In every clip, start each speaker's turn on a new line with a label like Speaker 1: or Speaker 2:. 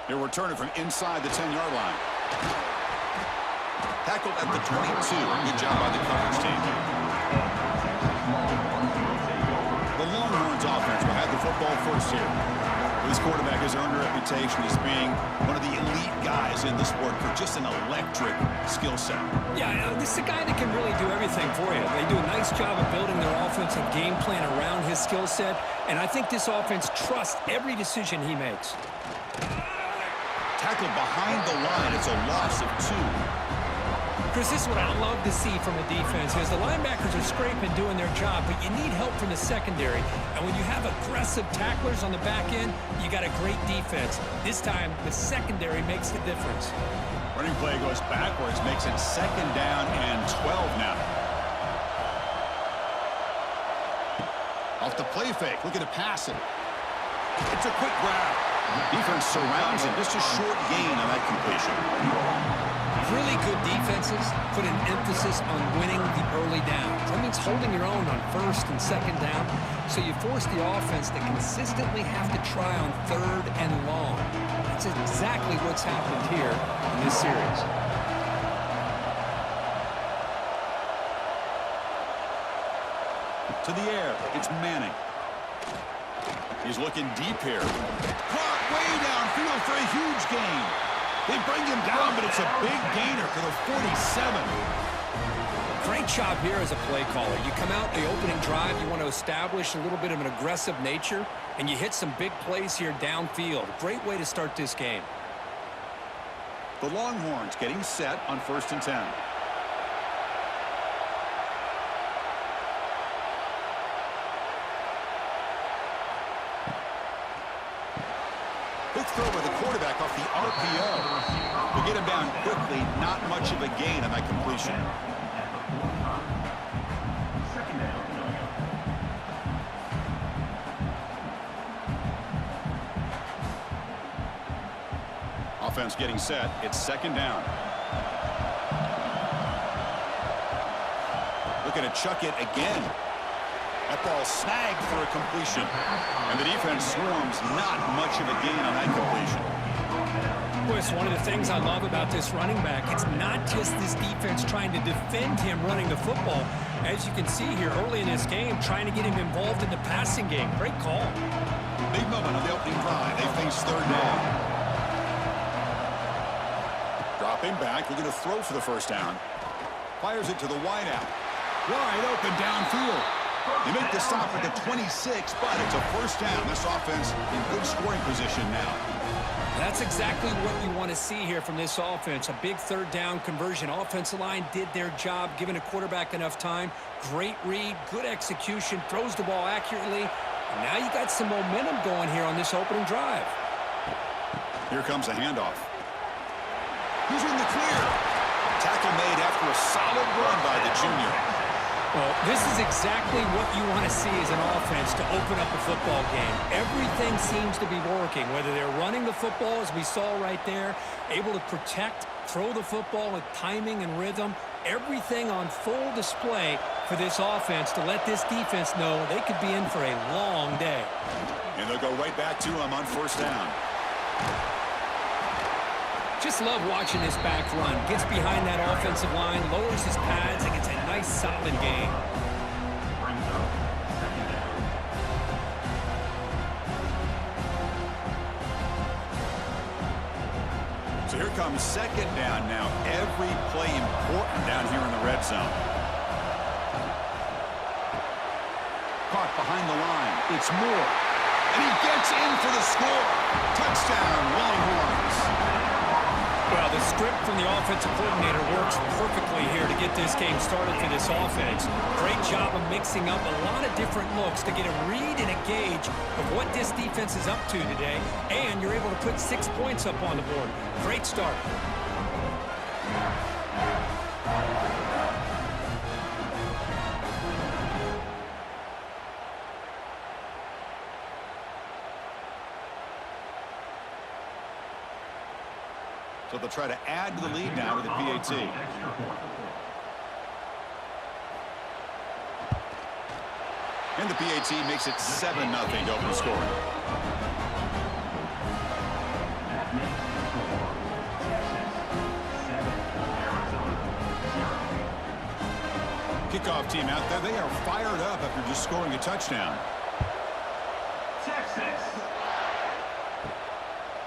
Speaker 1: He'll return it from inside the 10-yard line. Tackled at the 22. Good job by the coverage team. The Longhorns offense will have the football first here. This quarterback has earned a reputation as being one of the elite guys in the sport for just an electric skill set.
Speaker 2: Yeah, this is a guy that can really do everything for you. They do a nice job of building their offensive game plan around his skill set, and I think this offense trusts every decision he makes.
Speaker 1: Tackled behind the line. It's a loss of 2.
Speaker 2: Chris, this is what I love to see from a defense is the linebackers are scraping, doing their job, but you need help from the secondary. And when you have aggressive tacklers on the back end, you got a great defense. This time, the secondary makes the difference.
Speaker 1: Running play goes backwards, makes it 2nd down and 12 now. Off the play fake, looking to pass it. It's a quick grab. Defense surrounds him, just a short gain on that completion.
Speaker 2: Really good defenses put an emphasis on winning the early downs. That means holding your own on 1st and 2nd down. So you force the offense to consistently have to try on 3rd and long. That's exactly what's happened here in this series.
Speaker 1: To the air, it's Manning. He's looking deep here. Caught way downfield for a huge gain. They bring him down, but it's a big gainer for the 47.
Speaker 2: Great job here as a play caller. You come out the opening drive, you want to establish a little bit of an aggressive nature, and you hit some big plays here downfield. Great way to start this game.
Speaker 1: The Longhorns getting set on 1st and 10. Quick throw by the quarterback off the RPO. To get him down quickly, not much of a gain on that completion. Offense getting set. It's 2nd down. Looking to chuck it again. That ball snagged for a completion. And the defense swarms, not much of a gain on that completion.
Speaker 2: Well, it's one of the things I love about this running back. It's not just this defense trying to defend him running the football. As you can see here early in this game, trying to get him involved in the passing game. Great call.
Speaker 1: Big moment on the opening drive. They face 3rd down. Dropping back, looking to throw for the 1st down. Fires it to the wideout. Wide open downfield. They make the stop at the 26, but it's a 1st down. This offense in good scoring position now.
Speaker 2: That's exactly what you want to see here from this offense. A big 3rd down conversion. Offensive line did their job, giving a quarterback enough time. Great read, good execution, throws the ball accurately. And now you got some momentum going here on this opening drive.
Speaker 1: Here comes a handoff. He's in the clear. Tackle made after a solid run by the junior.
Speaker 2: Well, this is exactly what you want to see as an offense to open up a football game. Everything seems to be working, whether they're running the football, as we saw right there, able to protect, throw the football with timing and rhythm, everything on full display for this offense to let this defense know they could be in for a long day.
Speaker 1: And they'll go right back to him on 1st down.
Speaker 2: Just love watching this back run. Gets behind that offensive line, lowers his pads, and gets a nice solid gain.
Speaker 1: So here comes 2nd down now. Every play important down here in the red zone. Caught behind the line. It's Moore. And he gets in for the score. Touchdown, Longhorns.
Speaker 2: Well, the script from the offensive coordinator works perfectly here to get this game started for this offense. Great job of mixing up a lot of different looks to get a read and a gauge of what this defense is up to today, and you're able to put 6 points up on the board. Great start.
Speaker 1: So they'll try to add to the lead now with the PAT. And the PAT makes it 7-0 to open the score. kickoff team out there, they are fired up after just scoring a touchdown.
Speaker 3: Texas.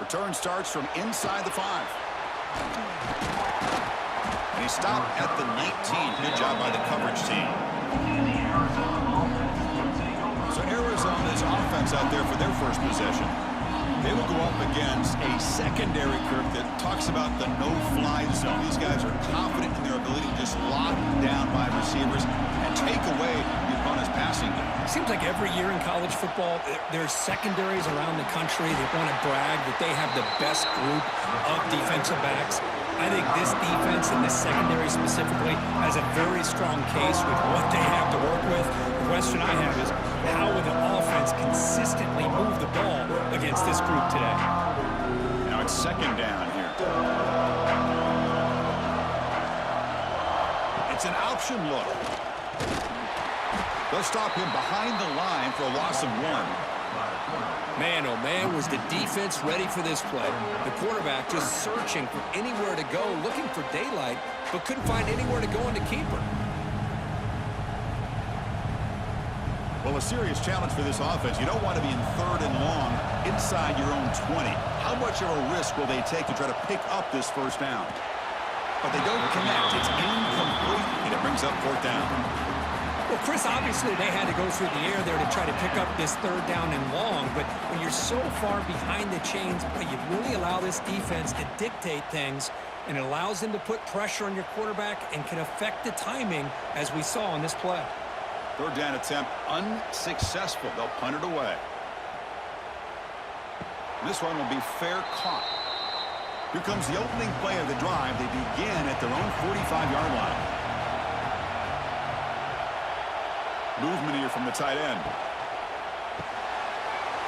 Speaker 1: Return starts from inside the 5. And he stopped at the 19. Good job by the coverage team. So Arizona's offense out there for their first possession. They will go up against a secondary, Kirk, that talks about the no-fly zone. These guys are confident in their ability to just lock down by receivers and take away the opponent's passing game.
Speaker 2: Seems like every year in college football, there's secondaries around the country that want to brag that they have the best group of defensive backs. I think this defense and this secondary specifically has a very strong case with what they have to work with. The question I have is, how will the offense consistently move the ball against this group today?
Speaker 1: Now it's second down here. It's an option look. They'll stop him behind the line for a loss of 1.
Speaker 2: Man, oh man, was the defense ready for this play. The quarterback just searching for anywhere to go, looking for daylight, but couldn't find anywhere to go in the keeper.
Speaker 1: Well, a serious challenge for this offense. You don't want to be in 3rd and long inside your own 20. How much of a risk will they take to try to pick up this first down? But they don't connect. It's incomplete, and it brings up 4th down.
Speaker 2: Well, Chris, obviously they had to go through the air there to try to pick up this 3rd down and long, but when you're so far behind the chains, you really allow this defense to dictate things, and it allows them to put pressure on your quarterback and can affect the timing, as we saw on this play.
Speaker 1: 3rd down attempt unsuccessful. They'll punt it away. This one will be fair caught. Here comes the opening play of the drive. They begin at their own 45-yard line. Movement here from the tight end.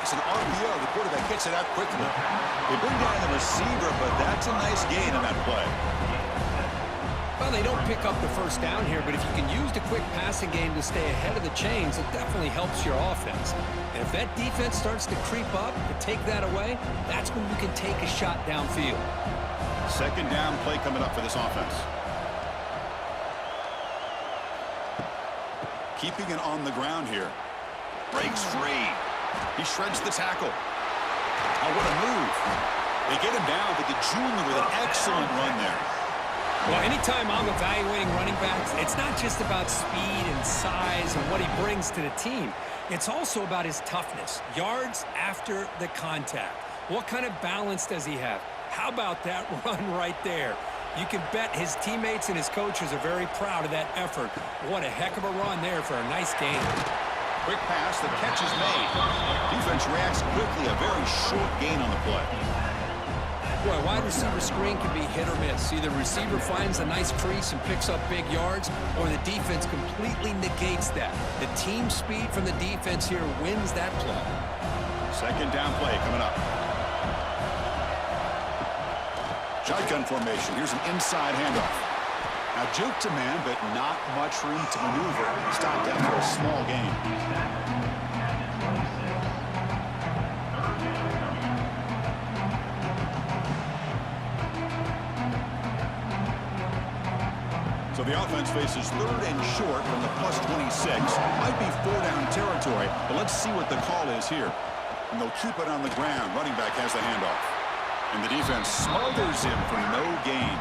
Speaker 1: It's an RPO. The quarterback gets it out quickly. They bring down the receiver, but that's a nice gain on that play.
Speaker 2: Well, they don't pick up the first down here, but if you can use the quick passing game to stay ahead of the chains, it definitely helps your offense. And if that defense starts to creep up to take that away, that's when you can take a shot downfield.
Speaker 1: Second down play coming up for this offense. Keeping it on the ground here. Breaks free. He shreds the tackle. Oh, what a move. They get him down, but the junior with an excellent run there.
Speaker 2: Well, anytime I'm evaluating running backs, it's not just about speed and size and what he brings to the team. It's also about his toughness. Yards after the contact. What kind of balance does he have? How about that run right there? You can bet his teammates and his coaches are very proud of that effort. What a heck of a run there for a nice gain.
Speaker 1: Quick pass, the catch is made. Defense reacts quickly, a very short gain on the play.
Speaker 2: Boy, wide receiver screen can be hit or miss. Either receiver finds a nice crease and picks up big yards, or the defense completely negates that. The team speed from the defense here wins that play.
Speaker 1: Second down play coming up. Shotgun formation. Here's an inside handoff. Now juke to man, but not much room to maneuver. Stopped after a small gain. So the offense faces 3rd and short from the +26. Might be 4-down territory, but let's see what the call is here. And they'll keep it on the ground. Running back has the handoff. And the defense smothers him for no gain.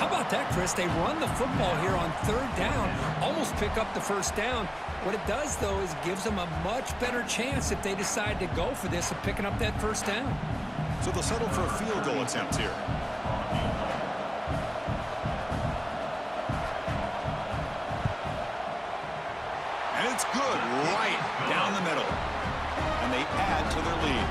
Speaker 2: How about that, Chris? They run the football here on 3rd down, almost pick up the first down. What it does, though, is it gives them a much better chance if they decide to go for this of picking up that first down.
Speaker 1: So they'll settle for a field goal attempt here. And it's good right down the middle. And they add to their lead.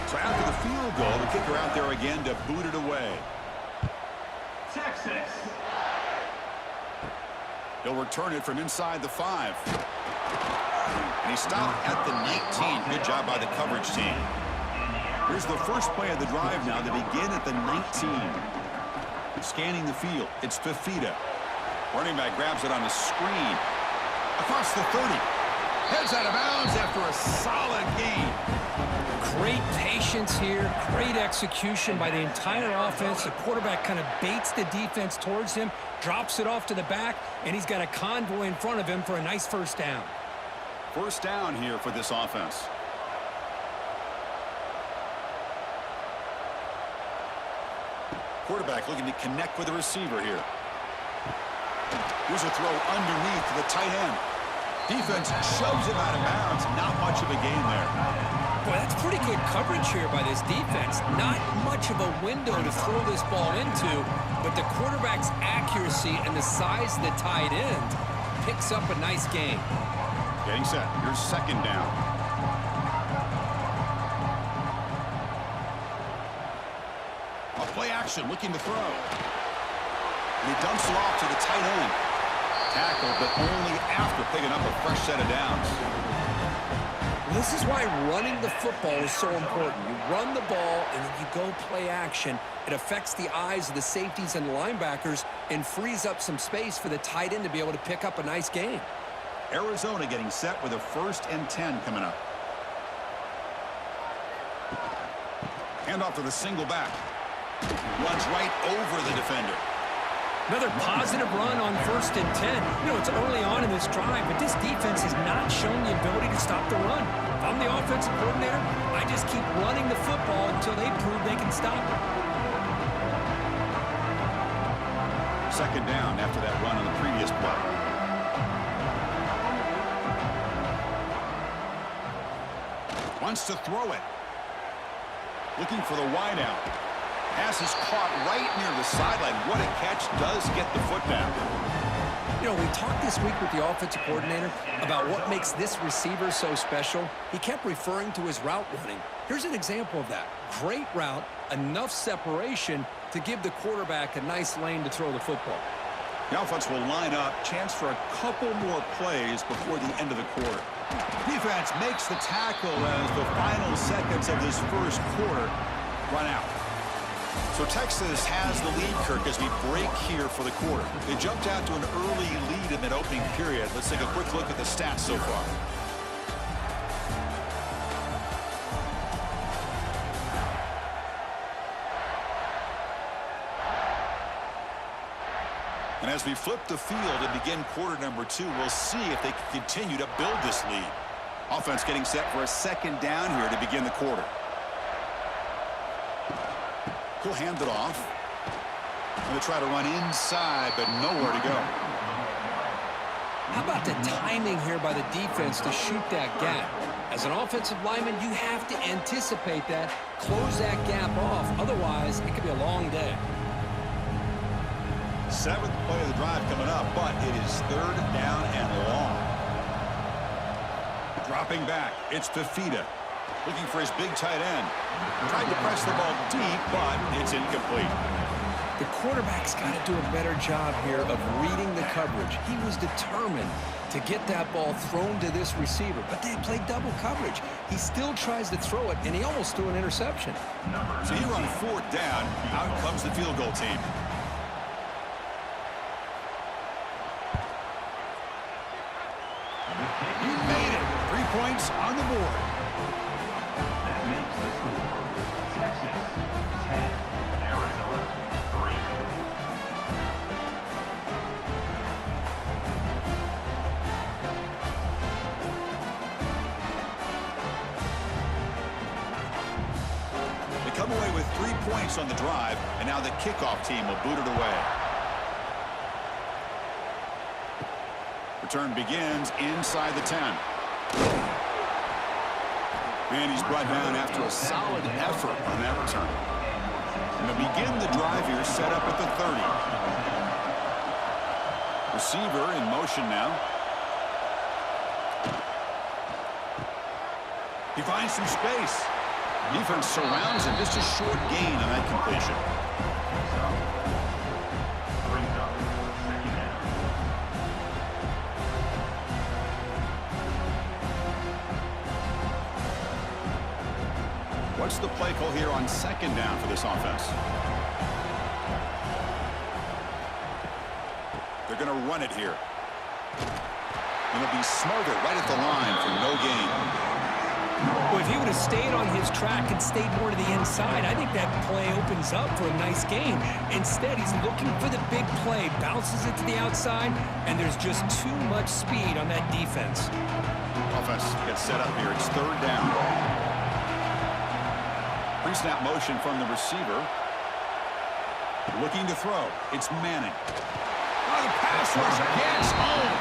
Speaker 1: So after the field goal, the kicker out there again to boot it away.
Speaker 3: Texas.
Speaker 1: He'll return it from inside the 5. And he stopped at the 19. Good job by the coverage team. Here's the first play of the drive now. They begin at the 19. Scanning the field, it's Fafita. Running back grabs it on a screen. Across the 30. Heads out of bounds after a solid gain.
Speaker 2: Great patience here, great execution by the entire offense. The quarterback kind of baits the defense towards him, drops it off to the back, and he's got a convoy in front of him for a nice first down.
Speaker 1: First down here for this offense. Quarterback looking to connect with the receiver here. Here's a throw underneath to the tight end. Defense shoves him out of bounds. Not much of a gain there.
Speaker 2: Boy, that's pretty good coverage here by this defense. Not much of a window to throw this ball into, but the quarterback's accuracy and the size of the tight end picks up a nice gain.
Speaker 1: Getting set. Here's second down. A play action looking to throw. And he dumps it off to the tight end. Tackle, but only after picking up a fresh set of downs.
Speaker 2: This is why running the football is so important. You run the ball and then you go play action. It affects the eyes of the safeties and the linebackers and frees up some space for the tight end to be able to pick up a nice gain.
Speaker 1: Arizona getting set with a 1st and 10 coming up. Hand off to the single back. Runs right over the defender.
Speaker 2: Another positive run on 1st and 10. You know, it's early on in this drive, but this defense has not shown the ability to stop the run. If I'm the offensive coordinator, I just keep running the football until they prove they can stop it.
Speaker 1: Second down after that run on the previous play. Wants to throw it. Looking for the wideout. Pass is caught right near the sideline. What a catch. Does get the foot down.
Speaker 2: You know, we talked this week with the offensive coordinator about what makes this receiver so special. He kept referring to his route running. Here's an example of that. Great route, enough separation to give the quarterback a nice lane to throw the football.
Speaker 1: The offense will line up. Chance for a couple more plays before the end of the quarter. Defense makes the tackle as the final seconds of this first quarter run out. So Texas has the lead, Kirk, as we break here for the quarter. They jumped out to an early lead in that opening period. Let's take a quick look at the stats so far. And as we flip the field and begin quarter number 2, we'll see if they can continue to build this lead. Offense getting set for a second down here to begin the quarter. He'll hand it off. And they try to run inside, but nowhere to go.
Speaker 2: How about the timing here by the defense to shoot that gap? As an offensive lineman, you have to anticipate that, close that gap off. Otherwise, it could be a long day.
Speaker 1: 7th play of the drive coming up, but it is 3rd down and long. Dropping back, it's Fafita. Looking for his big tight end. Tried to press the ball deep, but it's incomplete.
Speaker 2: The quarterback's got to do a better job here of reading the coverage. He was determined to get that ball thrown to this receiver, but they played double coverage. He still tries to throw it, and he almost threw an interception.
Speaker 1: So here on 4th down, out comes the field goal team. He made it. 3 points on the board.
Speaker 3: That makes the score Texas 10, Arizona 3.
Speaker 1: They come away with 3 points on the drive, and now the kickoff team will boot it away. Return begins inside the 10. And he's brought down after a solid effort on that return. And to begin the drive here, set up at the 30. Receiver in motion now. He finds some space. Defense surrounds him. Just a short gain on that completion.
Speaker 3: Brings up 2nd down.
Speaker 1: What's the play call here on 2nd down for this offense? They're going to run it here. And it'll be smothered right at the line for no gain.
Speaker 2: Well, if he would have stayed on his track and stayed more to the inside, I think that play opens up for a nice gain. Instead, he's looking for the big play, bounces it to the outside, and there's just too much speed on that defense.
Speaker 1: Offense gets set up here. It's third down. Pre-snap motion from the receiver. Looking to throw. It's Manning. Oh, the pass rush gets home.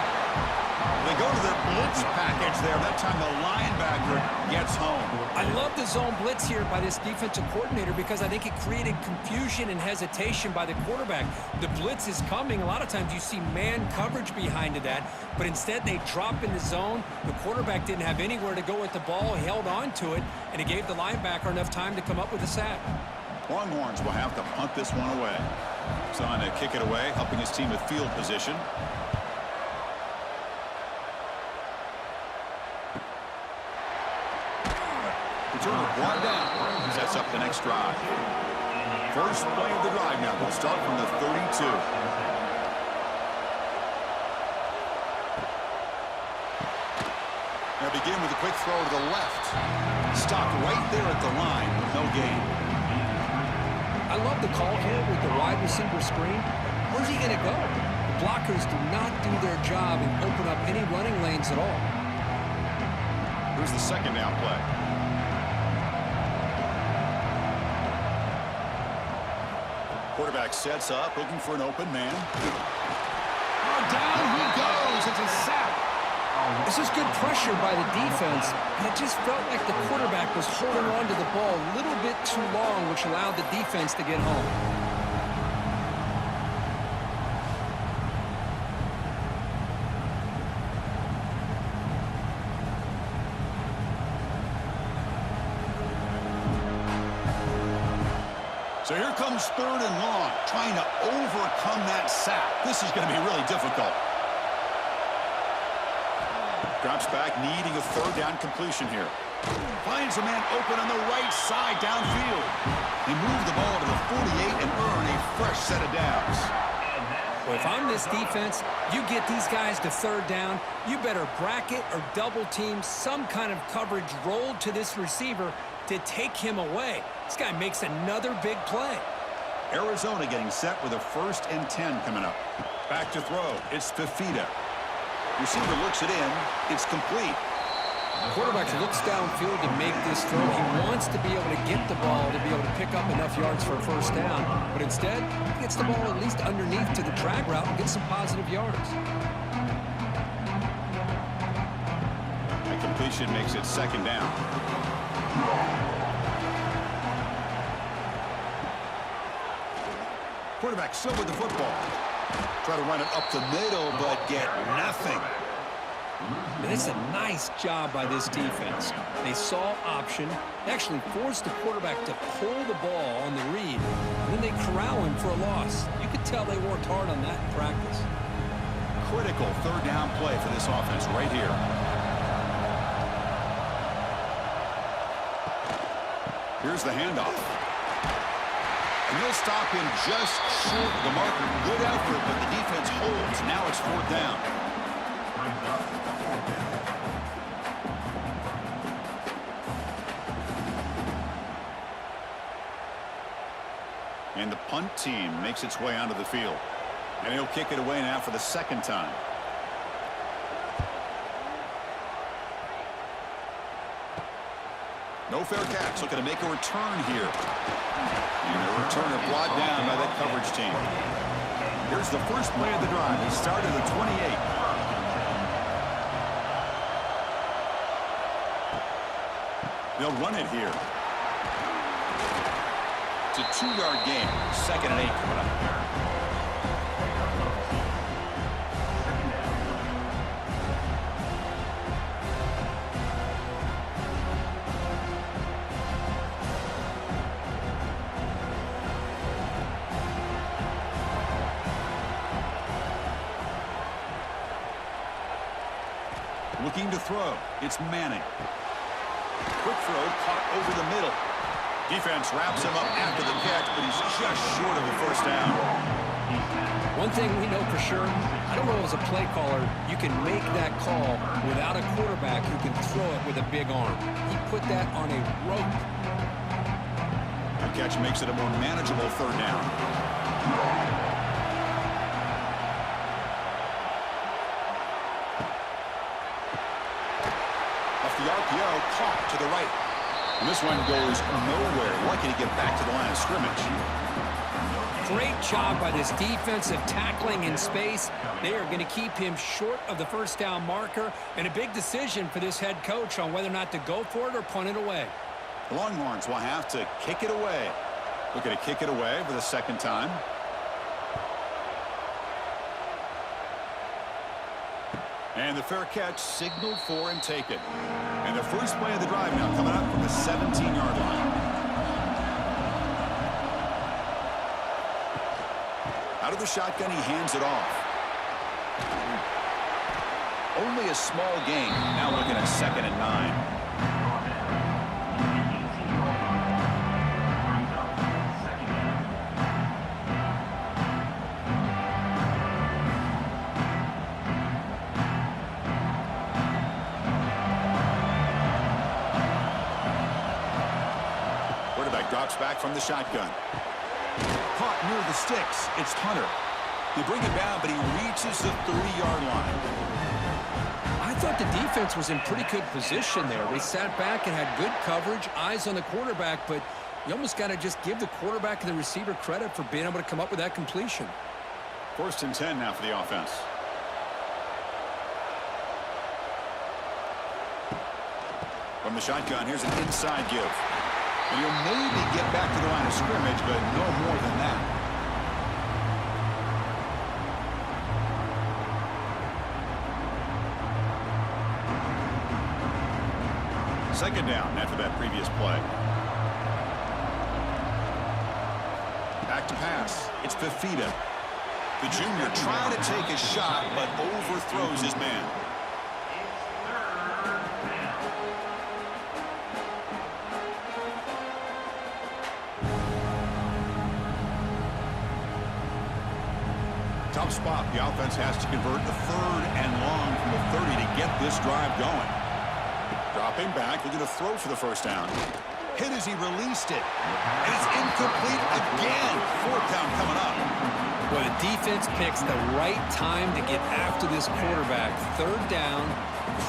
Speaker 1: They go to their blitz package there. That time the linebacker gets home.
Speaker 2: I love the zone blitz here by this defensive coordinator because I think it created confusion and hesitation by the quarterback. The blitz is coming. A lot of times you see man coverage behind that, but instead they drop in the zone. The quarterback didn't have anywhere to go with the ball. He held on to it, and it gave the linebacker enough time to come up with a sack.
Speaker 1: Longhorns will have to punt this one away. He's on to kick it away, helping his team with field position. Returner brought down. Sets up the next drive. First play of the drive now. They'll start from the 32. They'll begin with a quick throw to the left. Stopped right there at the line with no gain.
Speaker 2: I love the call here with the wide receiver screen. Where's he going to go? The blockers do not do their job and open up any running lanes at all.
Speaker 1: Here's the second down play. Quarterback sets up, looking for an open man. Oh, down he goes. It's a sack.
Speaker 2: This is good pressure by the defense, and it just felt like the quarterback was holding on to the ball a little bit too long, which allowed the defense to get home.
Speaker 1: So here comes third and long, trying to overcome that sack. This is going to be really difficult. Drops back, needing a third down completion here. Finds a man open on the right side downfield. They move the ball to the 48 and earn a fresh set of downs.
Speaker 2: Well, if I'm this defense, you get these guys to third down, you better bracket or double team some kind of coverage rolled to this receiver to take him away. This guy makes another big play.
Speaker 1: Arizona getting set with a 1st and 10 coming up. Back to throw. It's Fafita. Receiver looks it in. It's complete.
Speaker 2: The quarterback looks downfield to make this throw. He wants to be able to get the ball to be able to pick up enough yards for a first down. But instead, he gets the ball at least underneath to the drag route and gets some positive yards.
Speaker 1: That completion makes it second down. Quarterback still with the football. Try to run it up the middle, but get nothing.
Speaker 2: And it's a nice job by this defense. They saw option, actually forced the quarterback to pull the ball on the read, and then they corral him for a loss. You could tell they worked hard on that in practice.
Speaker 1: Critical third down play for this offense right here. Here's the handoff. And he'll stop him just short of the marker. Good effort, but the defense holds. Now it's fourth down. And the punt team makes its way onto the field. And he'll kick it away now for the second time. No fair catch. Looking to make a return here. And a returner brought down by that coverage team. Here's the first play of the drive. He started at 28. They'll run it here. It's a 2-yard gain. 2nd and 8 coming up. Looking to throw. It's Manning. Quick throw caught over the middle. Defense wraps him up after the catch, but he's just short of a first down.
Speaker 2: One thing we know for sure, I don't know as a play caller, you can make that call without a quarterback who can throw it with a big arm. He put that on a rope.
Speaker 1: The catch makes it a more manageable third down. Off the RPO, caught to the right. And this one goes nowhere. Lucky to get back to the line of scrimmage.
Speaker 2: Great job by this defensive tackling in space. They are going to keep him short of the first down marker, and a big decision for this head coach on whether or not to go for it or punt it away.
Speaker 1: The Longhorns will have to kick it away. Looking to kick it away for the second time. And the fair catch signaled for and taken. And the first play of the drive now coming up from the 17-yard line. Out of the shotgun, he hands it off. Only a small gain. Now looking at 2nd and 9. Drops back from the shotgun. Caught near the sticks. It's Hunter. They bring it down, but he reaches the 30-yard line.
Speaker 2: I thought the defense was in pretty good position there. They sat back and had good coverage, eyes on the quarterback, but you almost got to just give the quarterback and the receiver credit for being able to come up with that completion.
Speaker 1: 1st and 10 now for the offense. From the shotgun, here's an inside give. And he'll maybe get back to the line of scrimmage, but no more than that. Second down after that previous play. Back to pass. It's Fafita. The junior trying to take a shot, but overthrows his man. Tough spot. The offense has to convert the 3rd and long from the 30 to get this drive going. Dropping back, looking to throw for the first down. Hit as he released it. And it's incomplete again. 4th down coming up.
Speaker 2: Well, the defense picks the right time to get after this quarterback. 3rd down,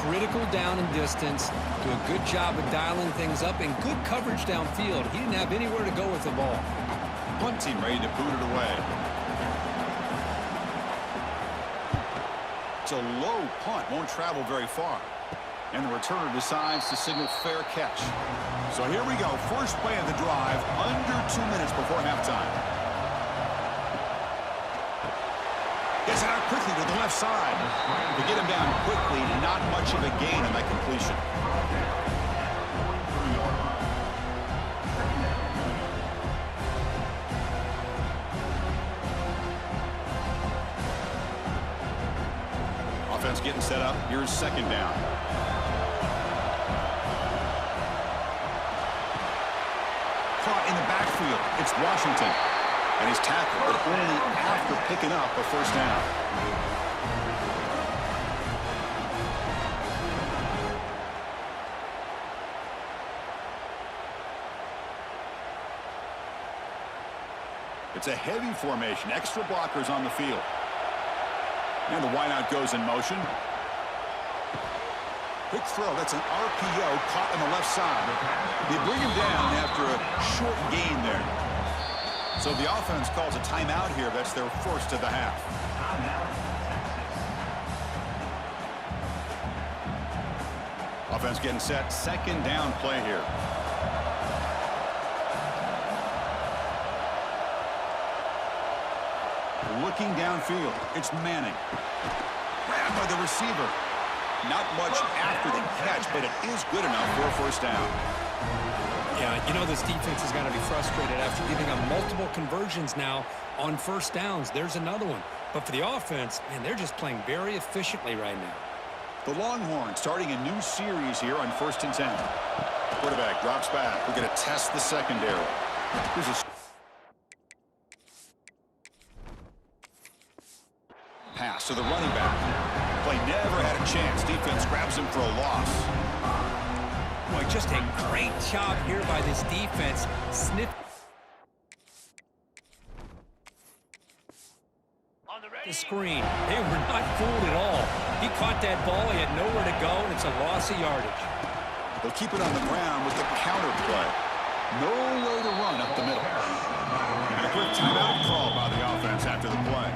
Speaker 2: critical down and distance. Do a good job of dialing things up and good coverage downfield. He didn't have anywhere to go with the ball.
Speaker 1: Punt team ready to boot it away. It's a low punt, won't travel very far. And the returner decides to signal fair catch. So here we go, first play of the drive, under 2 minutes before halftime. Gets it out quickly to the left side. To get him down quickly, not much of a gain on that completion. Offense getting set up. Here's 2nd down. Caught in the backfield. It's Washington. And he's tackled, but only after picking up a first down. It's a heavy formation. Extra blockers on the field. And the wideout goes in motion. Quick throw. That's an RPO caught on the left side. They bring him down after a short gain there. So the offense calls a timeout here. That's their first of the half. Offense getting set. 2nd down play here. Looking downfield. It's Manning. Grabbed by the receiver. Not much after the catch, but it is good enough for a first down.
Speaker 2: Yeah, you know this defense is going to be frustrated after giving up multiple conversions now on first downs. There's another one. But for the offense, man, they're just playing very efficiently right now.
Speaker 1: The Longhorns starting a new series here on 1st and 10. Quarterback drops back. We're going to test the secondary. Here's a pass to the running back. Play never had a chance. Defense grabs him for a loss.
Speaker 2: Boy, just a great job here by this defense. The screen. They were not fooled at all. He caught that ball. He had nowhere to go, and it's a loss of yardage.
Speaker 1: They'll keep it on the ground with the counter play. No way to run up the middle. And a quick timeout call by the offense after the play.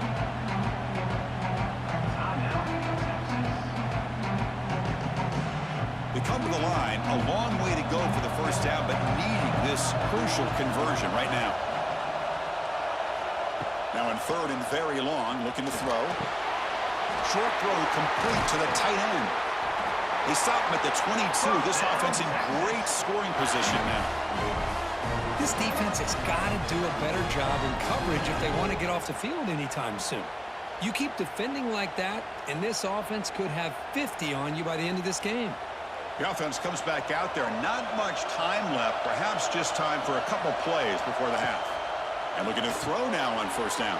Speaker 1: They come to the line, a long way to go for the first down, but needing this crucial conversion right now. Now in third and very long, looking to throw. Short throw complete to the tight end. They stop him at the 22. This offense in great scoring position now.
Speaker 2: This defense has got to do a better job in coverage if they want to get off the field anytime soon. You keep defending like that, and this offense could have 50 on you by the end of this game.
Speaker 1: The offense comes back out there. Not much time left. Perhaps just time for a couple plays before the half. And looking to throw now on first down.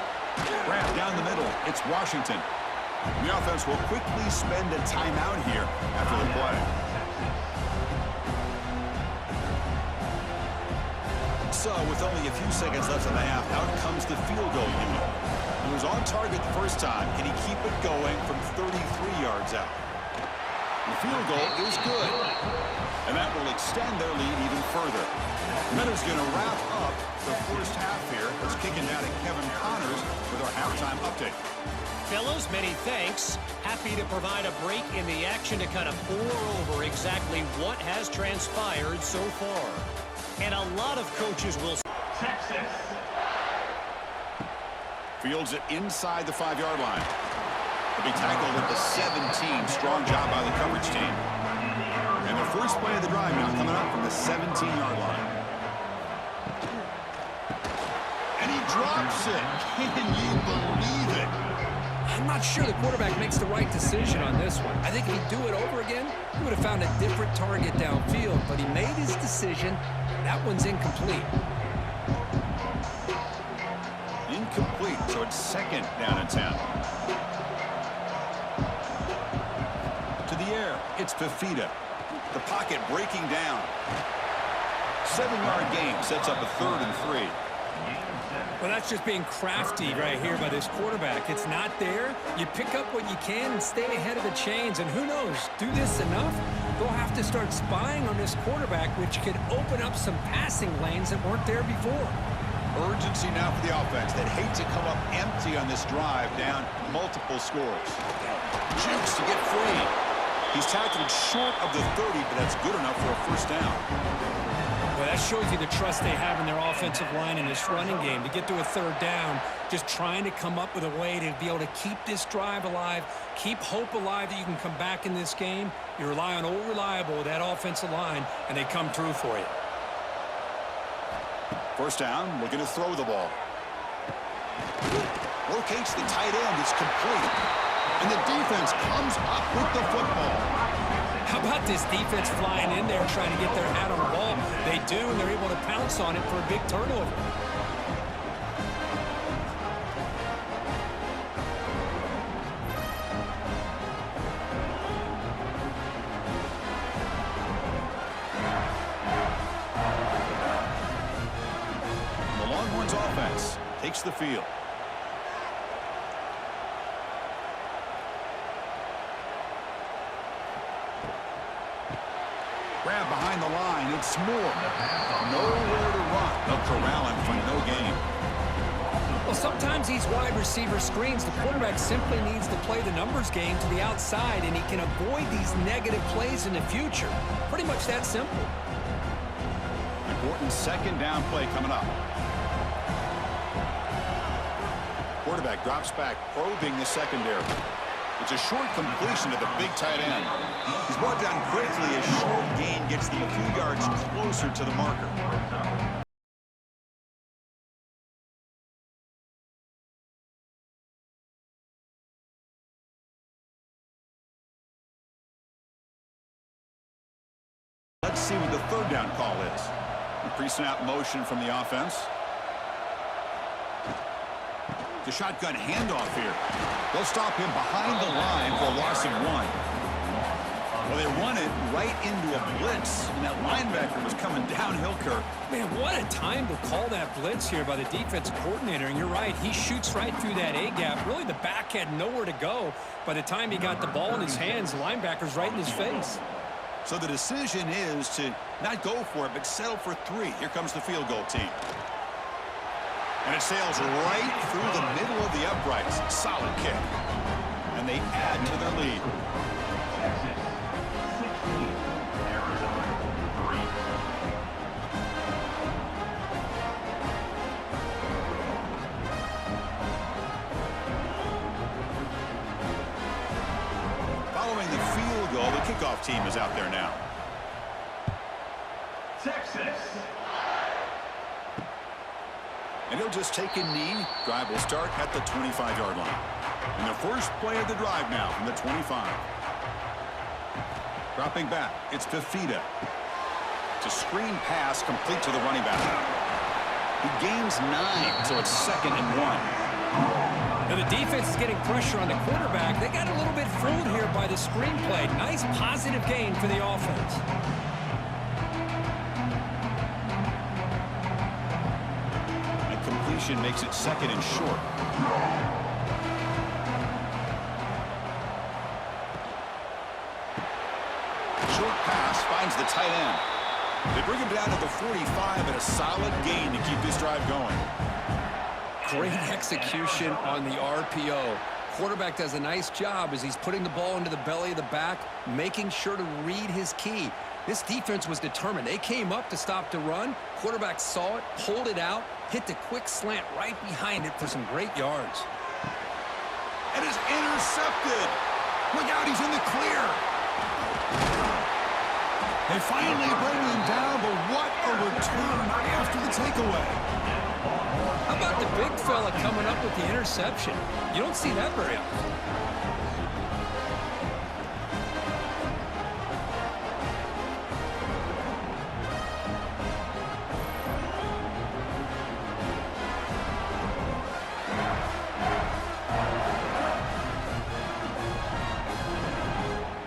Speaker 1: Grab down the middle. It's Washington. The offense will quickly spend a timeout here after the play. So with only a few seconds left in the half, out comes the field goal unit. He was on target the first time. Can he keep it going from 33 yards out? The field goal is good. And that will extend their lead even further. Miller's going to wrap up the first half here. Let's kick it down to Kevin Connors with our halftime update.
Speaker 4: Fellows, many thanks. Happy to provide a break in the action to kind of pour over exactly what has transpired so far. And a lot of coaches will...
Speaker 3: Texas.
Speaker 1: Fields it inside the 5-yard line. He'll be tackled at the 17. Strong job by the coverage team. And the first play of the drive now coming up from the 17-yard line. And he drops it. Can you believe it?
Speaker 2: I'm not sure the quarterback makes the right decision on this one. I think if he'd do it over again, he would have found a different target downfield, but he made his decision. That one's incomplete.
Speaker 1: Incomplete, so it's second down and 10. To the air, it's Fafita. The pocket breaking down. 7-yard gain sets up a 3rd and 3.
Speaker 2: Well, that's just being crafty right here by this quarterback. It's not there. You pick up what you can and stay ahead of the chains. And who knows, do this enough, they'll have to start spying on this quarterback, which could open up some passing lanes that weren't there before.
Speaker 1: Urgency now for the offense. They'd hate to come up empty on this drive, down multiple scores. Jukes to get free. He's tackled short of the 30, but that's good enough for a first down.
Speaker 2: Well, that shows you the trust they have in their offensive line in this running game. To get to a 3rd down, just trying to come up with a way to be able to keep this drive alive, keep hope alive that you can come back in this game. You rely on old reliable with that offensive line, and they come through for you.
Speaker 1: First down, looking to throw the ball. Locates the tight end. It's complete. And the defense comes up with the football.
Speaker 2: How about this defense flying in there trying to get their hat on the ball? They do, and they're able to pounce on it for a big turnover.
Speaker 1: The Longhorns offense takes the field. Grab behind the line. It's Moore. Nowhere to run. They'll corral him for no gain.
Speaker 2: Well, sometimes these wide receiver screens, the quarterback simply needs to play the numbers game to the outside, and he can avoid these negative plays in the future. Pretty much that simple.
Speaker 1: Important second down play coming up. Quarterback drops back, probing the secondary. It's a short completion to the big tight end. He's brought down quickly as short gain gets the few yards closer to the marker. Let's see what the 3rd down call is. A pre-snap motion from the offense. The shotgun handoff here. They'll stop him behind the line for a loss of 1. Well, they run it right into a blitz, and that linebacker was coming downhill, Kirk.
Speaker 2: Man, what a time to call that blitz here by the defensive coordinator. And you're right, he shoots right through that A-gap. Really, the back had nowhere to go. By the time he got the ball in his hands, the linebacker's right in his face.
Speaker 1: So the decision is to not go for it, but settle for 3. Here comes the field goal team. And it sails right through the middle of the uprights. Solid kick. And they add to their lead.
Speaker 3: Texas 16, Arizona 3.
Speaker 1: Following the field goal, the kickoff team is out there now.
Speaker 3: Texas.
Speaker 1: And he'll just take a knee. Drive will start at the 25-yard line. And the first play of the drive now from the 25. Dropping back, it's Fafita. It's a screen pass complete to the running back. He gains 9, so it's 2nd and 1.
Speaker 2: Now the defense is getting pressure on the quarterback. They got a little bit fooled here by the screenplay. Nice positive gain for the offense.
Speaker 1: Makes it 2nd and short. Short pass finds the tight end. They bring him down to the 45 and a solid gain to keep this drive going.
Speaker 2: Great execution on the RPO. Quarterback does a nice job as he's putting the ball into the belly of the back, making sure to read his key. This defense was determined. They came up to stop the run. Quarterback saw it, pulled it out, hit the quick slant right behind it for some great yards.
Speaker 1: And is intercepted. Look out, he's in the clear. They finally bring him down, but what a return after the takeaway.
Speaker 2: How about the big fella coming up with the interception? You don't see that very often.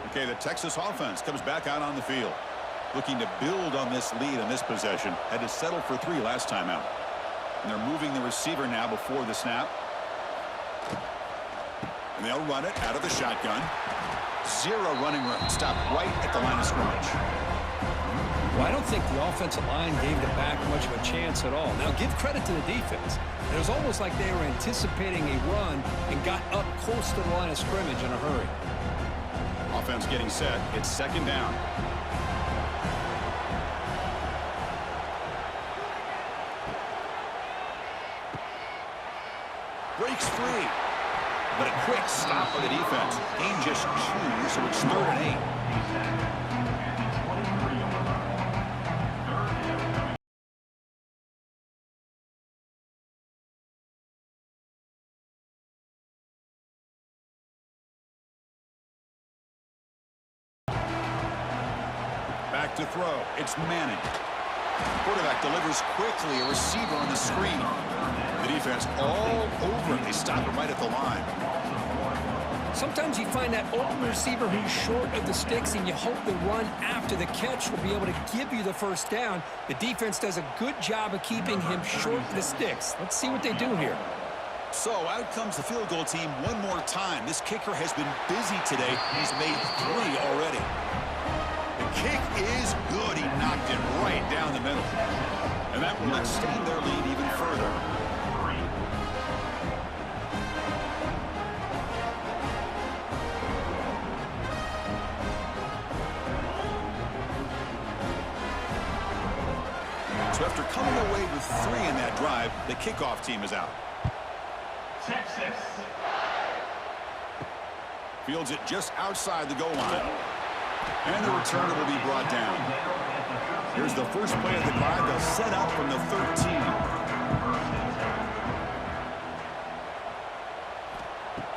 Speaker 1: Okay, the Texas offense comes back out on the field, looking to build on this lead in this possession. Had to settle for 3 last time out. And they're moving the receiver now before the snap. And they'll run it out of the shotgun. 0 running room. Stopped right at the line of scrimmage.
Speaker 2: Well, I don't think the offensive line gave the back much of a chance at all. Now, give credit to the defense. It was almost like they were anticipating a run and got up close to the line of scrimmage in a hurry.
Speaker 1: Offense getting set. It's 2nd down. Breaks free. But a quick stop by the defense. Gain just 2, so it's 3rd and 8. Back to throw. It's Manning. Quarterback delivers quickly. A receiver on the screen. The defense all over him. They stop him right at the line.
Speaker 2: Sometimes you find that open receiver who's short of the sticks, and you hope the run after the catch will be able to give you the first down. The defense does a good job of keeping him short of the sticks. Let's see what they do here.
Speaker 1: So out comes the field goal team one more time. This kicker has been busy today. He's made 3 already. The kick is good. He knocked it right down the middle. And that will extend their lead even further. So after coming away with 3 in that drive, the kickoff team is out.
Speaker 3: Texas.
Speaker 1: Fields it just outside the goal line. And the returner will be brought down. Here's the first play of the drive. They'll set up from the 13.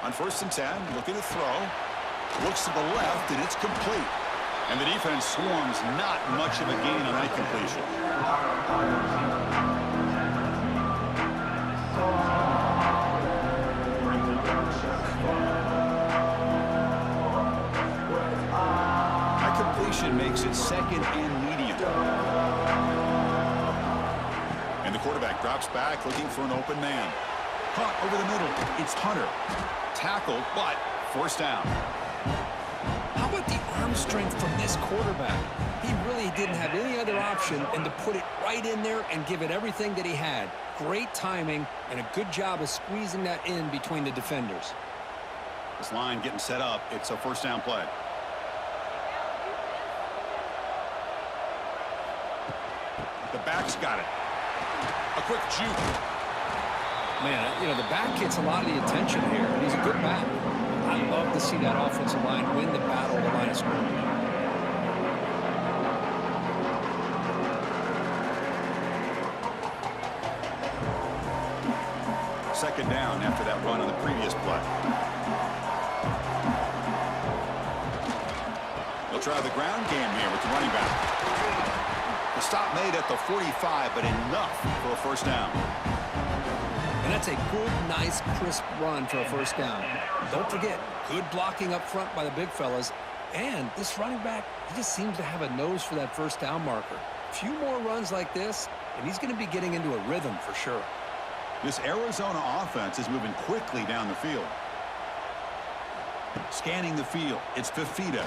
Speaker 1: On 1st and 10, looking to throw. Looks to the left, and it's complete. And the defense swarms not much of a gain on that completion. makes it second and medium. And the quarterback drops back looking for an open man. Caught over the middle. It's Hunter. Tackled, but first down.
Speaker 2: How about the arm strength from this quarterback? He really didn't have any other option than to put it right in there and give it everything that he had. Great timing and a good job of squeezing that in between the defenders.
Speaker 1: This line getting set up. It's a first down play. The back's got it. A quick juke.
Speaker 2: Man, you know, the back gets a lot of the attention here. He's a good back. I love to see that offensive line win the battle at the line of scrimmage.
Speaker 1: Second down after that run on the previous play. They'll try the ground game here with the running back. The stop made at the 45, but enough for a first down.
Speaker 2: And that's a good, nice, crisp run for a first down. Don't forget, good blocking up front by the big fellas. And this running back, he just seems to have a nose for that first down marker. A few more runs like this, and he's going to be getting into a rhythm for sure.
Speaker 1: This Arizona offense is moving quickly down the field. Scanning the field, it's Fifita.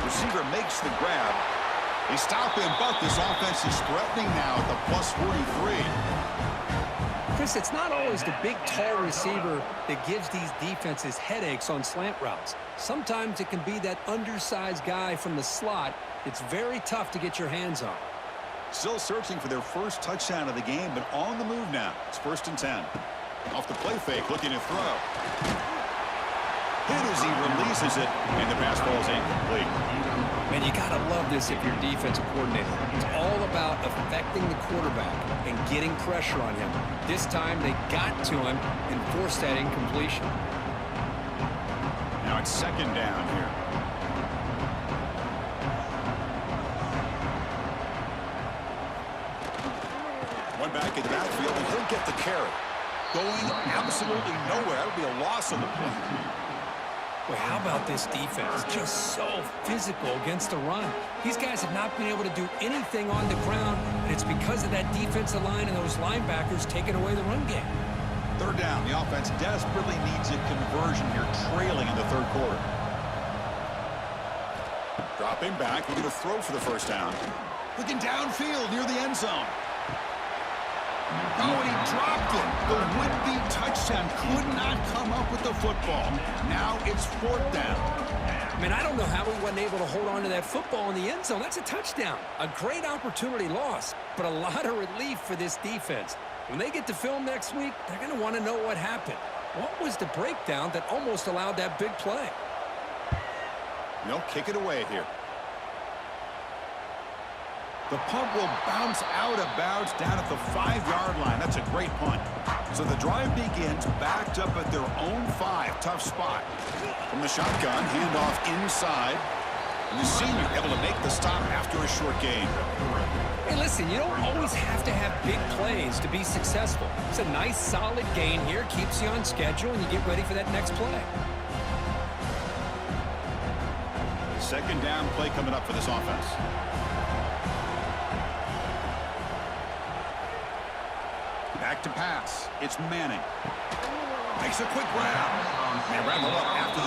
Speaker 1: Receiver makes the grab. They stop him, but this offense is threatening now at the plus 43.
Speaker 2: Chris, it's not always the big, tall receiver that gives these defenses headaches on slant routes. Sometimes it can be that undersized guy from the slot. It's very tough to get your hands on.
Speaker 1: Still searching for their first touchdown of the game, but on the move now. It's 1st and 10. Off the play fake, looking to throw. Hit as he releases it, and the pass falls incomplete.
Speaker 2: Man, you got to love this if you're a defensive coordinator. It's all about affecting the quarterback and getting pressure on him. This time, they got to him and forced that incompletion.
Speaker 1: Now it's second down here. One back in the backfield, and he'll get the carry. Going absolutely nowhere. That'll be a loss on the play.
Speaker 2: Well, how about this defense? Just so physical against the run. These guys have not been able to do anything on the ground, and it's because of that defensive line and those linebackers taking away the run game.
Speaker 1: Third down. The offense desperately needs a conversion here, trailing in the third quarter. Dropping back, looking to throw for the first down. Looking downfield near the end zone. Oh, he dropped it. The would-be touchdown could not come up with the football. Now it's 4th down.
Speaker 2: Man, I don't know how he wasn't able to hold on to that football in the end zone. That's a touchdown. A great opportunity lost, but a lot of relief for this defense. When they get to film next week, they're going to want to know what happened. What was the breakdown that almost allowed that big play?
Speaker 1: No, kick it away here. The punt will bounce out of bounds down at the 5-yard line. That's a great punt. So the drive begins backed up at their own 5. Tough spot. From the shotgun, handoff inside. And the senior able to make the stop after a short gain.
Speaker 2: Hey, listen, you don't always have to have big plays to be successful. It's a nice, solid gain here. Keeps you on schedule, and you get ready for that next play.
Speaker 1: Second down play coming up for this offense. Back to pass. It's Manning. Makes a quick grab. They wrap him up after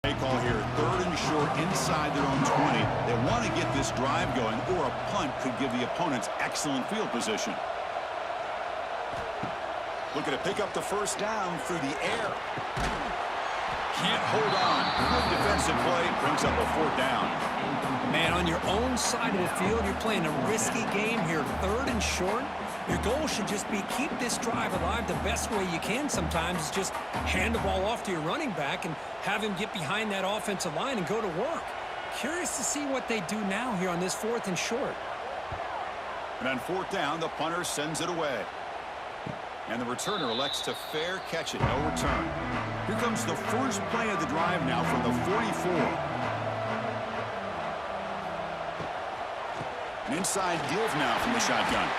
Speaker 1: the call here. 3rd and short inside their own 20. They want to get this drive going, or a punt could give the opponents excellent field position. Looking to pick up the first down through the air. Can't hold on. Good defensive play. Brings up a 4th down.
Speaker 2: Man, on your own side of the field, you're playing a risky game here. 3rd and short. Your goal should just be keep this drive alive the best way you can sometimes. Is just hand the ball off to your running back and have him get behind that offensive line and go to work. Curious to see what they do now here on this 4th and short.
Speaker 1: And on 4th down, the punter sends it away. And the returner elects to fair catch it. No return. Here comes the first play of the drive now from the 44. Inside give now from the shotgun.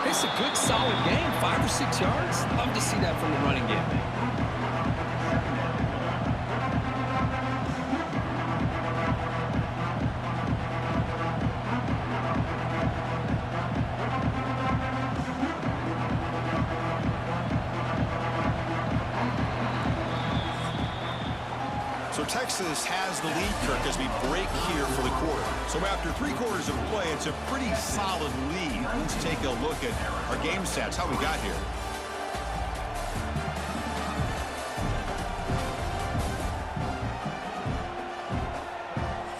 Speaker 2: It's a good, solid game. 5 or 6 yards. Love to see that from the running game.
Speaker 1: So Texas has the lead, Kirk, as we break here for the quarter. So after 3 quarters of play, it's a pretty solid lead. Let's take a look at our game stats, how we got here.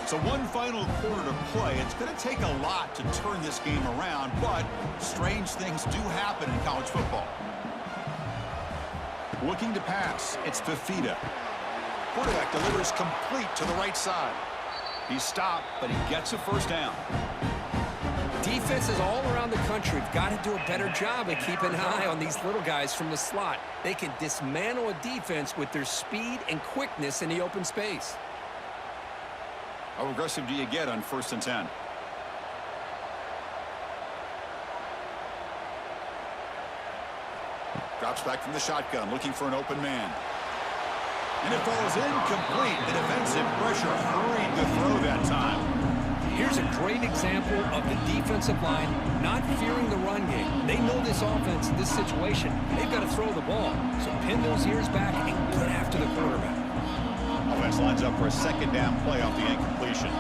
Speaker 1: So one final quarter to play. It's going to take a lot to turn this game around, but strange things do happen in college football. Looking to pass, it's Fafita. Quarterback delivers complete to the right side. He's stopped, but he gets a first down.
Speaker 2: Defenses all around the country have got to do a better job of keeping an eye on these little guys from the slot. They can dismantle a defense with their speed and quickness in the open space.
Speaker 1: How aggressive do you get on 1st and 10? Drops back from the shotgun, looking for an open man. And it falls incomplete. The defensive pressure hurried to throw that time.
Speaker 2: Here's a great example of the defensive line not fearing the run game. They know this offense, this situation. They've got to throw the ball. So pin those ears back and get after the quarterback.
Speaker 1: Offense lines up for a 2nd down play off the incompletion.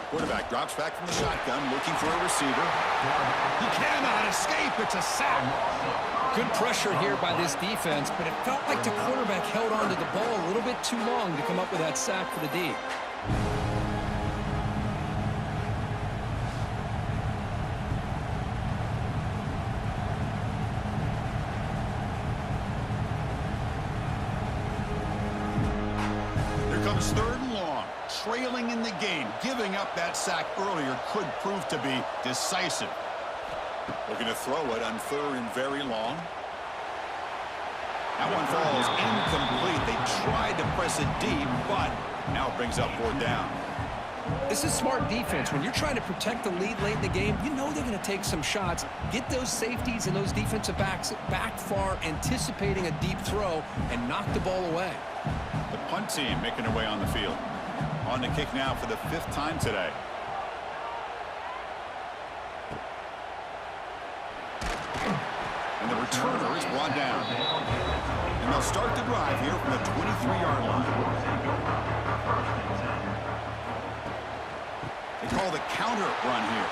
Speaker 1: Quarterback drops back from the shotgun, looking for a receiver. He cannot escape. It's a sack.
Speaker 2: Good pressure here by this defense, but it felt like the quarterback held on to the ball a little bit too long to come up with that sack for the D.
Speaker 1: Here comes 3rd and long. Trailing in the game, giving up that sack earlier could prove to be decisive. Looking to throw it on 3rd and very long. That one falls incomplete. They tried to press it deep, but now it brings up 4th down.
Speaker 2: This is smart defense. When you're trying to protect the lead late in the game, you know they're going to take some shots, get those safeties and those defensive backs back far, anticipating a deep throw, and knock the ball away.
Speaker 1: The punt team making their way on the field. On the kick now for the 5th time today. And the returner is brought down. And they'll start the drive here from the 23-yard line. They call the counter run here.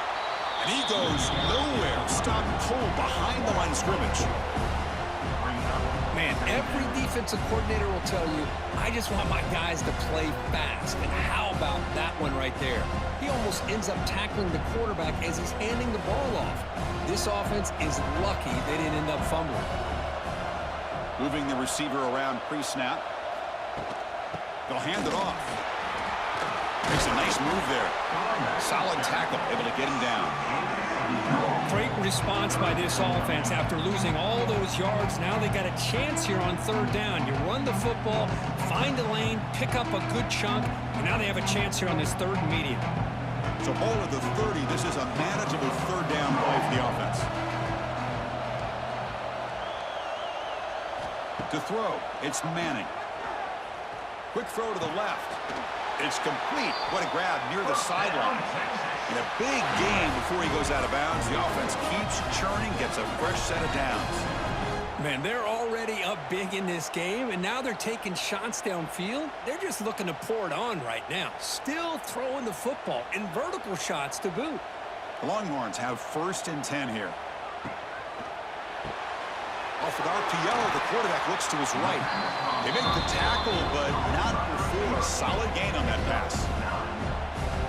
Speaker 1: And he goes nowhere. Stopped cold behind the line of scrimmage.
Speaker 2: Man, every defensive coordinator will tell you, I just want my guys to play fast. And how about that one right there? He almost ends up tackling the quarterback as he's handing the ball off. This offense is lucky they didn't end up fumbling.
Speaker 1: Moving the receiver around pre-snap. They'll hand it off. Makes a nice move there. Solid tackle, able to get him down.
Speaker 2: Great response by this offense after losing all those yards. Now they got a chance here on 3rd down. You run the football, find a lane, pick up a good chunk, and now they have a chance here on this 3rd and medium.
Speaker 1: So ball at the 30. This is a manageable 3rd down play for the offense. To throw, it's Manning. Quick throw to the left. It's complete. What a grab near the sideline. And a big gain before he goes out of bounds. The offense keeps churning, gets a fresh set of downs.
Speaker 2: Man, they're already up big in this game, and now they're taking shots downfield. They're just looking to pour it on right now. Still throwing the football, and vertical shots to boot.
Speaker 1: The Longhorns have 1st and 10 here. Off with RPO, the quarterback looks to his right. They make the tackle, but not before a solid gain on that pass.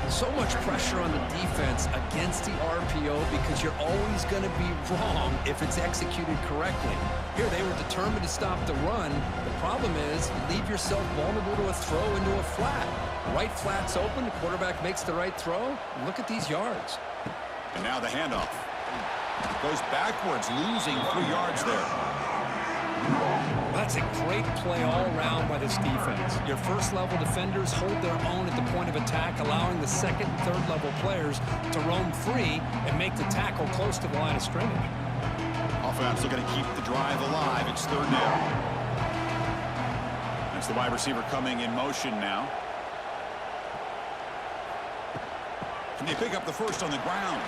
Speaker 2: So much pressure on the defense against the RPO because you're always going to be wrong if it's executed correctly. Here they were determined to stop the run. The problem is you leave yourself vulnerable to a throw into a flat. Right flat's open, the quarterback makes the right throw. Look at these yards.
Speaker 1: And now the handoff. Goes backwards, losing 3 yards there.
Speaker 2: That's a great play all around by this defense. Your first-level defenders hold their own at the point of attack, allowing the second and third-level players to roam free and make the tackle close to the line of scrimmage.
Speaker 1: Offense looking to keep the drive alive. It's third down. It's the wide receiver coming in motion now. Can they pick up the first on the ground?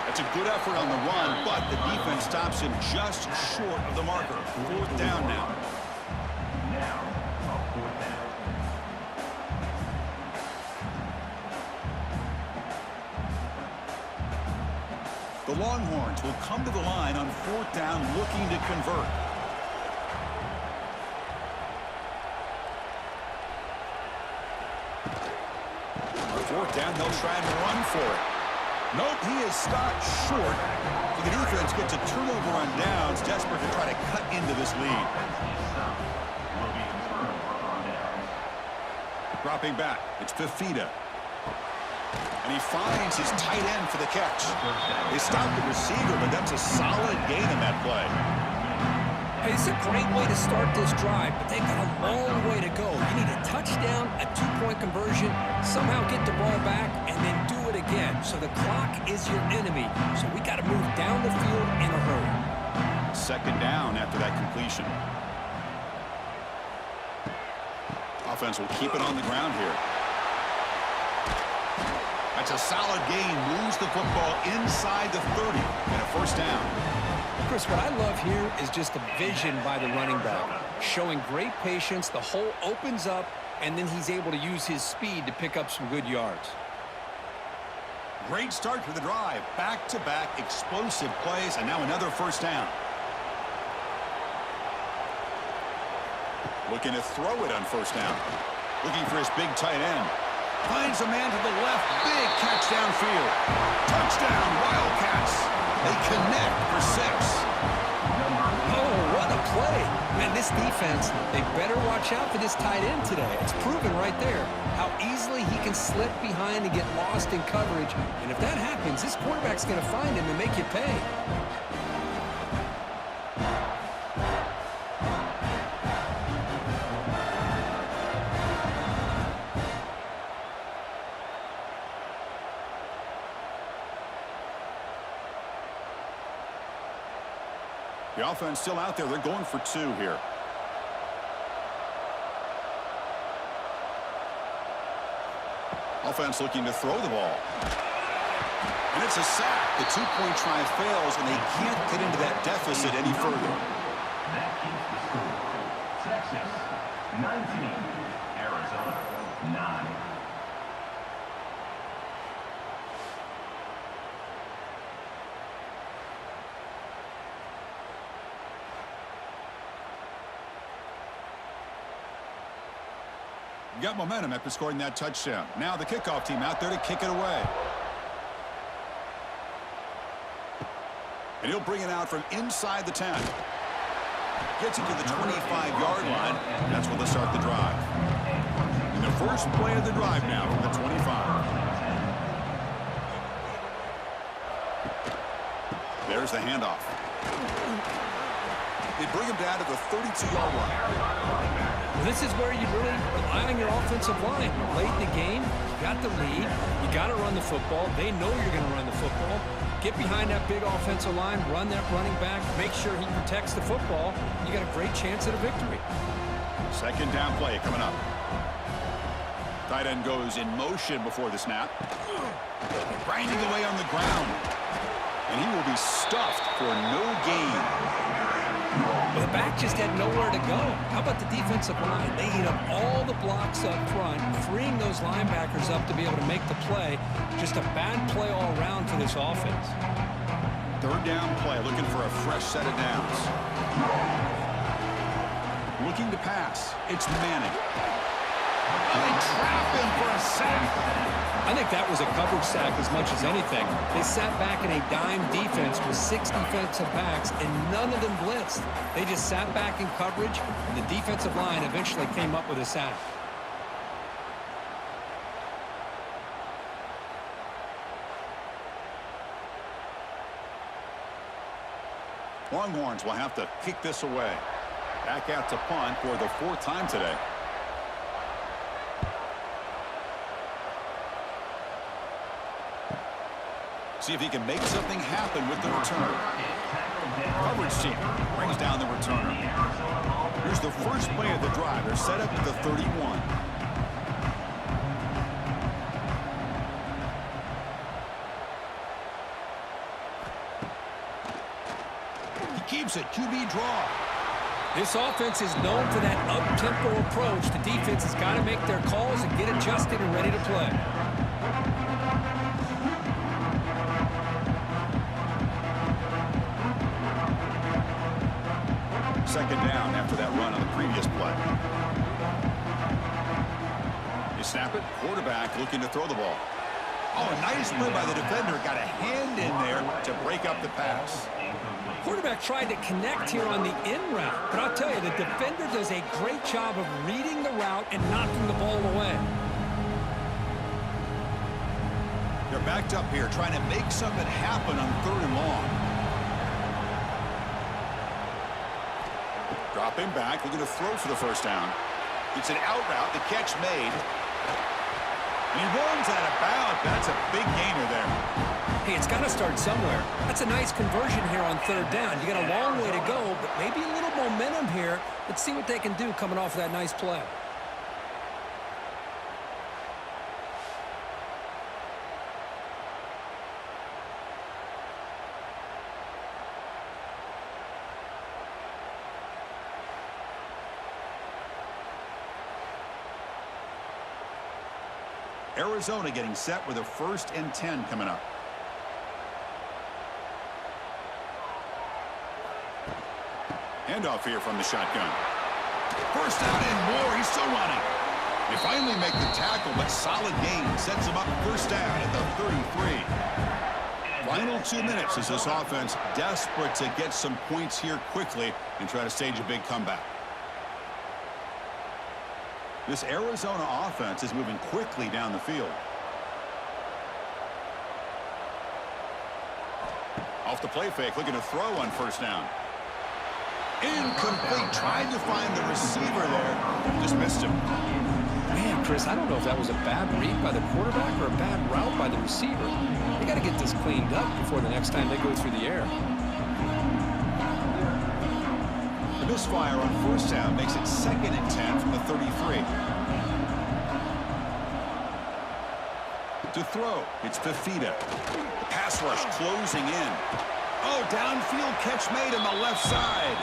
Speaker 1: That's a good effort on the run, but the defense stops him just short of the marker. Fourth down now.
Speaker 3: Now, on fourth down.
Speaker 1: The Longhorns will come to the line on fourth down looking to convert. On fourth down, they'll try and run for it. Nope, he is stopped short. So the defense gets a turnover on downs, desperate to try to cut into this lead.
Speaker 3: Will be confirmed on downs.
Speaker 1: Dropping back, it's Fafita. And he finds his tight end for the catch. They stopped the receiver, but that's a solid gain in that play.
Speaker 2: Hey, it's a great way to start this drive, but they've got a long way to go. You need a touchdown, a two-point conversion, somehow get the ball back, and then do it again. So the clock is your enemy. So we got to move down the field in a hurry.
Speaker 1: Second down after that completion. Offense will keep it on the ground here. That's a solid gain. Moves the football inside the 30 and a first down.
Speaker 2: Chris, what I love here is just the vision by the running back. Showing great patience, the hole opens up, and then he's able to use his speed to pick up some good yards.
Speaker 1: Great start to the drive. Back-to-back explosive plays, and now another first down. Looking to throw it on first down. Looking for his big tight end. Finds a man to the left. Big catch downfield. Touchdown, Wildcats. They connect for 6.
Speaker 2: Oh, what a play. Man, this defense, they better watch out for this tight end today. It's proven right there how easily he can slip behind and get lost in coverage. And if that happens, this quarterback's going to find him and make you pay.
Speaker 1: The offense still out there. They're going for 2 here. Offense looking to throw the ball. And it's a sack. The 2-point try fails, and they can't get into that deficit any further.
Speaker 3: That keeps the score. Texas, 19. Arizona, 9.
Speaker 1: Got momentum after scoring that touchdown. Now the kickoff team out there to kick it away. And he'll bring it out from inside the 10. Gets it to the 25-yard line. That's where they'll start the drive. And the first play of the drive now from the 25. There's the handoff. They bring him down to the 32-yard line.
Speaker 2: This is where you really rely on your offensive line. Late in the game, you got the lead. You got to run the football. They know you're going to run the football. Get behind that big offensive line, run that running back, make sure he protects the football. You got a great chance at a victory.
Speaker 1: Second down play coming up. Tight end goes in motion before the snap. Grinding away on the ground. And he will be stuffed for no gain.
Speaker 2: Well, the back just had nowhere to go. How about the defensive line? They eat up all the blocks up front, freeing those linebackers up to be able to make the play. Just a bad play all around for this offense.
Speaker 1: Third down play, looking for a fresh set of downs. Looking to pass. It's Manning. And they trap him for a sack.
Speaker 2: I think that was a coverage sack as much as anything. They sat back in a dime defense with 6 defensive backs, and none of them blitzed. They just sat back in coverage, and the defensive line eventually came up with a sack.
Speaker 1: Longhorns will have to kick this away. Back out to punt for the 4th time today. See if he can make something happen with the return. Coverage team brings down the returner. Here's the first play of the drive. They're set up at the 31. He keeps it. QB draw.
Speaker 2: This offense is known for that up-tempo approach. The defense has got to make their calls and get adjusted and ready to play.
Speaker 1: Second down after that run on the previous play. You snap it. Quarterback looking to throw the ball. Oh, nice play by the defender. Got a hand in there to break up the pass.
Speaker 2: Quarterback tried to connect here on the in route, but I'll tell you, the defender does a great job of reading the route and knocking the ball away.
Speaker 1: They're backed up here trying to make something happen on 3rd and long. Dropping back, looking to throw for the first down. It's an out route, the catch made. And he runs out of bounds. That's a big gainer there.
Speaker 2: Hey, it's got to start somewhere. That's a nice conversion here on 3rd down. You got a long way to go, but maybe a little momentum here. Let's see what they can do coming off of that nice play.
Speaker 1: Arizona getting set with a 1st and 10 coming up. Handoff here from the shotgun. First down and more. He's still running. They finally make the tackle, but solid gain sets him up 1st down at the 33. Final 2 minutes as this offense desperate to get some points here quickly and try to stage a big comeback. This Arizona offense is moving quickly down the field. Off the play fake, looking to throw on 1st down. Incomplete. Tried to find the receiver there. Just missed him.
Speaker 2: Man, Chris, I don't know if that was a bad read by the quarterback or a bad route by the receiver. They got to get this cleaned up before the next time they go through the air.
Speaker 1: The misfire on 1st down makes it 2nd and 10 from the 33. To throw, it's Fafita. The pass rush closing in. Oh, downfield catch made on the left side.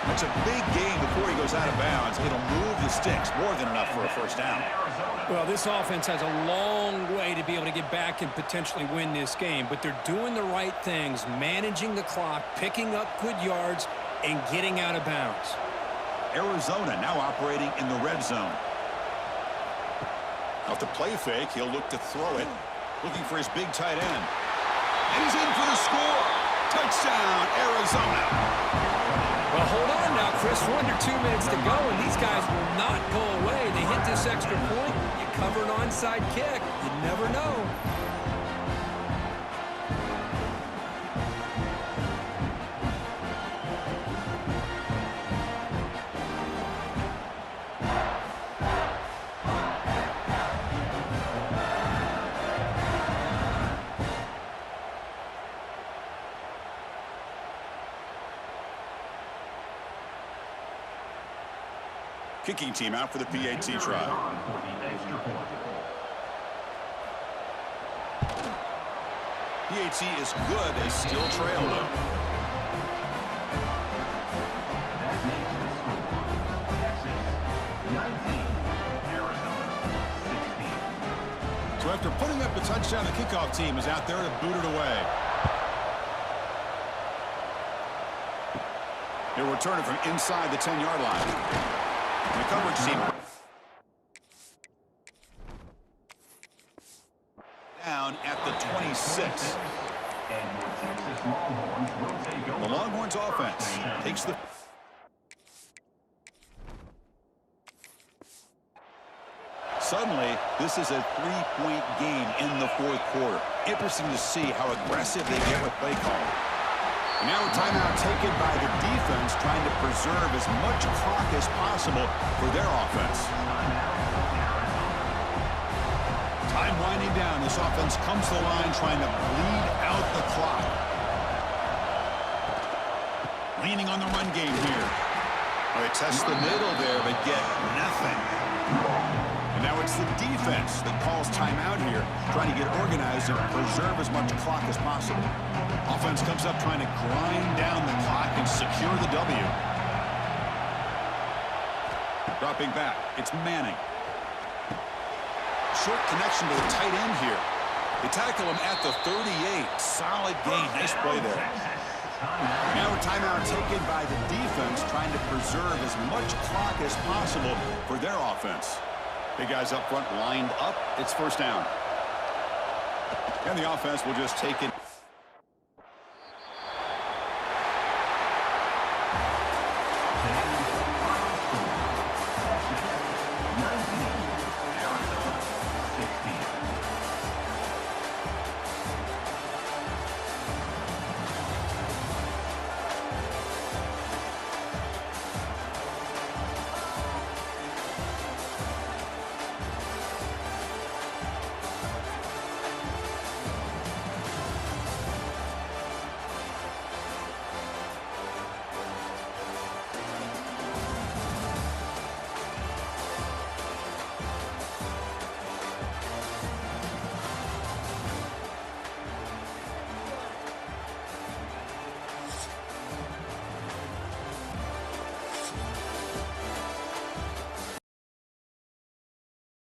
Speaker 1: That's a big gain before he goes out of bounds. It'll move the sticks, more than enough for a 1st down.
Speaker 2: Well, this offense has a long way to be able to get back and potentially win this game, but they're doing the right things, managing the clock, picking up good yards, and getting out of bounds.
Speaker 1: Arizona now operating in the red zone. Off the play fake, he'll look to throw it. Looking for his big tight end. And he's in for the score. Touchdown, Arizona.
Speaker 2: Well, hold on now, Chris. We're under 2 minutes to go, and these guys will not go away. They hit this extra point. You cover an onside kick. You never know.
Speaker 1: Kicking team out for the PAT try. PAT is good. They still trail, though. So after putting up the touchdown, the kickoff team is out there to boot it away. They'll return it from inside the 10-yard line. The coverage team down at the 26. The Longhorns offense takes the... Suddenly, this is a 3-point game in the 4th quarter. Interesting to see how aggressive they get with play calling. Now a timeout taken by the defense, trying to preserve as much clock as possible for their offense. Time winding down. This offense comes to the line trying to bleed out the clock. Leaning on the run game here. They test the middle there, but get nothing. And now it's the defense that calls timeout here, trying to get organized and preserve as much clock as possible. Offense comes up trying to grind down the clock and secure the W. Dropping back, it's Manning. Short connection to the tight end here. They tackle him at the 38. Solid gain. Nice play there. Now a timeout taken by the defense, trying to preserve as much clock as possible for their offense. Big guys up front lined up. It's first down. And the offense will just take it.